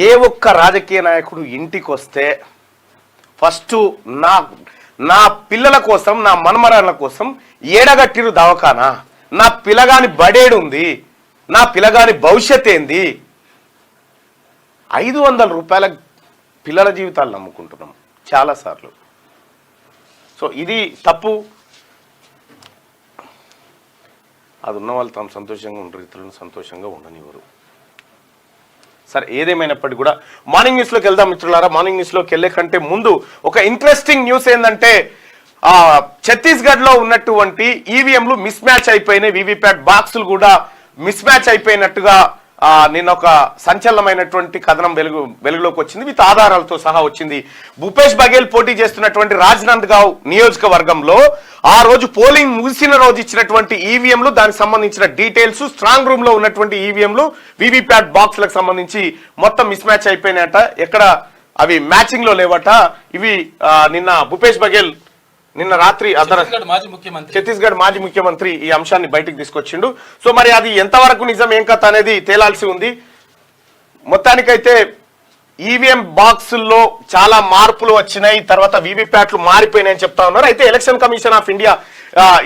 ఏ ఒక్క రాజకీయ నాయకుడు ఇంటికి వస్తే ఫస్ట్ నా పిల్లల కోసం, నా మనమరాళ్ళ కోసం ఏడగట్టిరు దవాఖానా, నా పిల్లగాని బడేడు ఉంది, నా పిల్లగాని భవిష్యత్ ఏంది, 500 రూపాయల పిల్లల జీవితాలు నమ్ముకుంటున్నాం చాలాసార్లు. సో ఇది తప్పు. అది ఉన్న వాళ్ళు తాము సంతోషంగా ఉండరు, ఇతరులను సంతోషంగా ఉండనివ్వరు. సరే, ఏదేమైనప్పటికీ కూడా మార్నింగ్ న్యూస్లోకి వెళ్దాం మిత్రులారా. మార్నింగ్ న్యూస్లోకి వెళ్ళే కంటే ముందు ఒక ఇంట్రెస్టింగ్ న్యూస్ ఏంటంటే ఛత్తీస్గఢ్లో ఉన్నటువంటి ఈవీఎంలు మిస్ మ్యాచ్ అయిపోయినాయి, వీవీప్యాట్ బాక్సులు కూడా మిస్ మ్యాచ్ అయిపోయినట్టుగా నిన్న ఒక సంచలనమైనటువంటి కథనం వెలుగులోకి వచ్చింది. విత్ ఆధారాలతో సహా వచ్చింది. భూపేష్ బఘేల్ పోటీ చేస్తున్నటువంటి రాజ్నంద్గావ్ నియోజకవర్గంలో ఆ రోజు పోలింగ్ ముగిసిన రోజు ఇచ్చినటువంటి ఈవీఎంలు, దానికి సంబంధించిన డీటెయిల్స్, స్ట్రాంగ్ రూమ్ లో ఉన్నటువంటి ఈవీఎంలు, వీవీప్యాట్ బాక్స్లకు సంబంధించి మొత్తం మిస్ మ్యాచ్ అయిపోయినాయట. ఎక్కడ అవి మ్యాచింగ్ లో లేవట. ఇవి నిన్న భూపేష్ బఘేల్ నిన్న రాత్రి ఛత్తీస్గఢ్ మాజీ ముఖ్యమంత్రి ఈ అంశాన్ని బయటికి తీసుకొచ్చిండు. సో మరి అది ఎంతవరకు నిజం ఏం కథ అనేది తేలాల్సి ఉంది. మొత్తానికైతే ఈవీఎం బాక్సుల్లో చాలా మార్పులు వచ్చినాయి, తర్వాత వీవీప్యాట్లు మారిపోయినాయని చెప్తా ఉన్నారు. అయితే ఎలక్షన్ కమిషన్ ఆఫ్ ఇండియా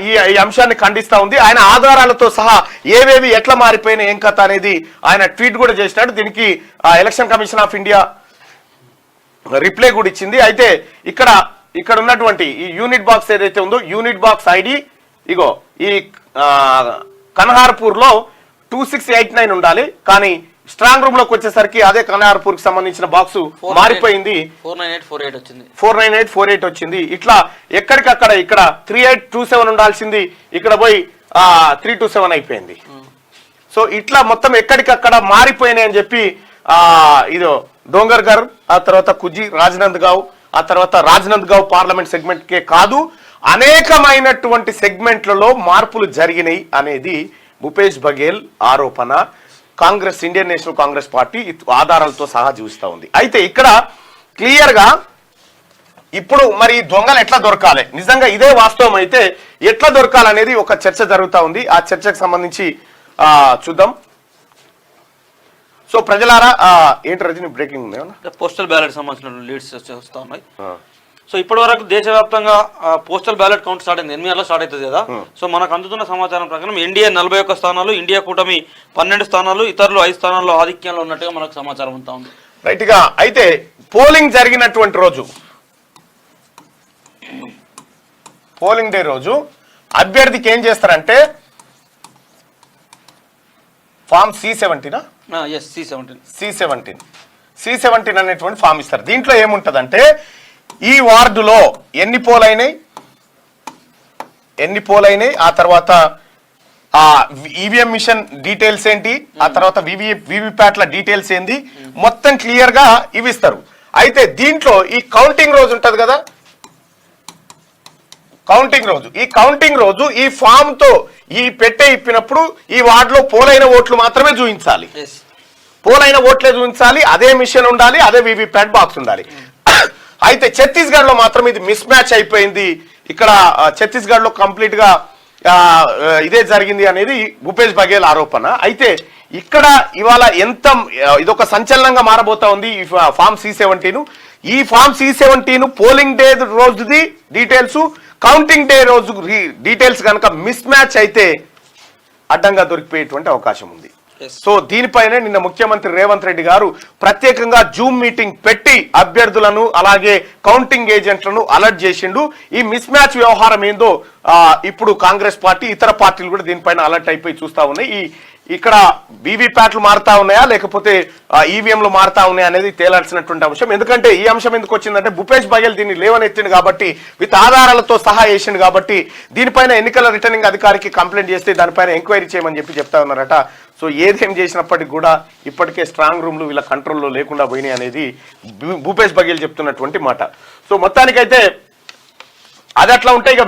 ఈ అంశాన్ని ఖండిస్తా ఉంది. ఆయన ఆధారాలతో సహా ఏవేవి ఎట్లా మారిపోయినాయి ఏం కథ అనేది ఆయన ట్వీట్ కూడా చేసినాడు. దీనికి election commission of India reply కూడా ఇచ్చింది. అయితే ఇక్కడ ఉన్నటువంటి ఈ యూనిట్ బాక్స్ ఏదైతే ఉందో, యూనిట్ బాక్స్ ఐడి ఇగో ఈ కన్హార్పూర్ లో 2689 ఉండాలి, కానీ స్ట్రాంగ్ రూమ్ లోకి వచ్చేసరికి అదే కన్హార్పూర్ కి సంబంధించిన బాక్స్ మారిపోయింది, 49848 వచ్చింది. ఇట్లా ఎక్కడికక్కడ ఇక్కడ 3827 ఉండాల్సింది ఇక్కడ పోయి 327 అయిపోయింది. సో ఇట్లా మొత్తం ఎక్కడికక్కడ మారిపోయినాయి అని చెప్పి ఇదో డోంగర్గర్, ఆ తర్వాత కుజి, రాజ్నంద్గావ్, ఆ తర్వాత రాజ్నంద్గావ్ పార్లమెంట్ సెగ్మెంట్ కే కాదు అనేకమైనటువంటి సెగ్మెంట్లలో మార్పులు జరిగినాయి అనేది భూపేష్ బఘేల్ ఆరోపణ. Congress, Indian national Congress party ఆధారాలతో సహా చూస్తూ ఉంది. అయితే ఇక్కడ క్లియర్ గా ఇప్పుడు మరి దొంగలు ఎట్లా దొరకాలి, నిజంగా ఇదే వాస్తవం అయితే ఎట్లా దొరకాలనేది ఒక చర్చ జరుగుతూ ఉంది. ఆ చర్చకు సంబంధించి చూద్దాం. సో ప్రజలారా, ఏంటి రజని బ్రేకింగ్ ఉంది, పోస్టల్ బ్యాలెట్ సంబంధించిన లీడ్స్ వస్తూ ఉన్నాయి. సో ఇప్పటి వరకు దేశవ్యాప్తంగా పోస్టల్ బ్యాలెట్ కౌంట్ స్టార్ట్ అయింది, 8 గంటలకు స్టార్ట్ అవుతుంది కదా. సో మనకు అందుతున్న సమాచారం ప్రకారం ఎన్డీఏ 41 స్థానాలు, ఇండియా కూటమి 12 స్థానాలు, ఇతరులు 5 స్థానాల్లో ఆధిక్యంలో ఉన్నట్టుగా మనకు సమాచారం ఉంటా ఉంది. రైట్ గా. అయితే పోలింగ్ జరిగినటువంటి రోజు, పోలింగ్ డే రోజు అభ్యర్థికి ఏం చేస్తారంటే ఫామ్ C17 అనేటువంటి ఫామ్ ఇస్తారు. దీంట్లో ఏముంటదంటే ఈ వార్డులో ఎన్ని పోలైనాయి, ఆ తర్వాత ఈవీఎం మిషన్ డీటెయిల్స్ ఏంటి, ఆ తర్వాత వీవీప్యాట్ల డీటెయిల్స్ ఏంది, మొత్తం క్లియర్ గా ఇవి ఇస్తారు. అయితే దీంట్లో ఈ కౌంటింగ్ రోజు ఉంటది కదా, కౌంటింగ్ రోజు ఈ ఫామ్ తో ఈ పెట్టే ఇప్పినప్పుడు ఈ వార్డులో పోలైన ఓట్లు మాత్రమే చూపించాలి, అదే మిషన్ ఉండాలి, అదే వీవీప్యాట్ బాక్స్ ఉండాలి. అయితే ఛత్తీస్గఢ్ లో మాత్రం ఇది మిస్ మ్యాచ్ అయిపోయింది. ఇక్కడ ఛత్తీస్గఢ్ లో కంప్లీట్ గా ఇదే జరిగింది అనేది భూపేష్ బఘేల్ ఆరోపణ. అయితే ఇక్కడ ఇవాళ ఇదొక సంచలనంగా మారబోతా ఉంది ఈ ఫామ్ C17. ఈ ఫామ్ C17 పోలింగ్ డే రోజుది డీటెయిల్స్, కౌంటింగ్ డే రోజు డీటెయిల్స్ కనుక మిస్ మ్యాచ్ అయితే అడ్డంగా దొరికిపోయేటువంటి అవకాశం ఉంది. సో దీనిపైనే నిన్న ముఖ్యమంత్రి రేవంత్ రెడ్డి గారు ప్రత్యేకంగా జూమ్ మీటింగ్ పెట్టి అభ్యర్థులను అలాగే కౌంటింగ్ ఏజెంట్లను అలర్ట్ చేసిండు. ఈ మిస్ మ్యాచ్ వ్యవహారం ఏందో ఇప్పుడు కాంగ్రెస్ పార్టీ, ఇతర పార్టీలు కూడా దీనిపైన అలర్ట్ అయిపోయి చూస్తా ఉన్నాయి. ఇక్కడ వీవీప్యాట్లు మారుతా ఉన్నాయా లేకపోతే ఈవీఎంలు మారుతా ఉన్నాయా అనేది తేలాల్సినటువంటి అంశం. ఎందుకంటే ఈ అంశం ఎందుకు వచ్చిందంటే భూపేష్ బఘేల్ దీన్ని లేవనెత్తిండు కాబట్టి, విత్ ఆధారాలతో సహా చేసిండు కాబట్టి దీనిపైన ఎన్నికల రిటర్నింగ్ అధికారికి కంప్లైంట్ చేస్తే దానిపైన ఎంక్వైరీ చేయమని చెప్తా ఉన్నారట. సో ఏదేం చేసినప్పటికీ కూడా ఇప్పటికే స్ట్రాంగ్ రూమ్లు వీళ్ళ కంట్రోల్లో లేకుండా పోయినాయి అనేది భూపేష్ బఘేల్ చెప్తున్నటువంటి మాట. సో మొత్తానికైతే అది అట్లా ఉంటే ఇక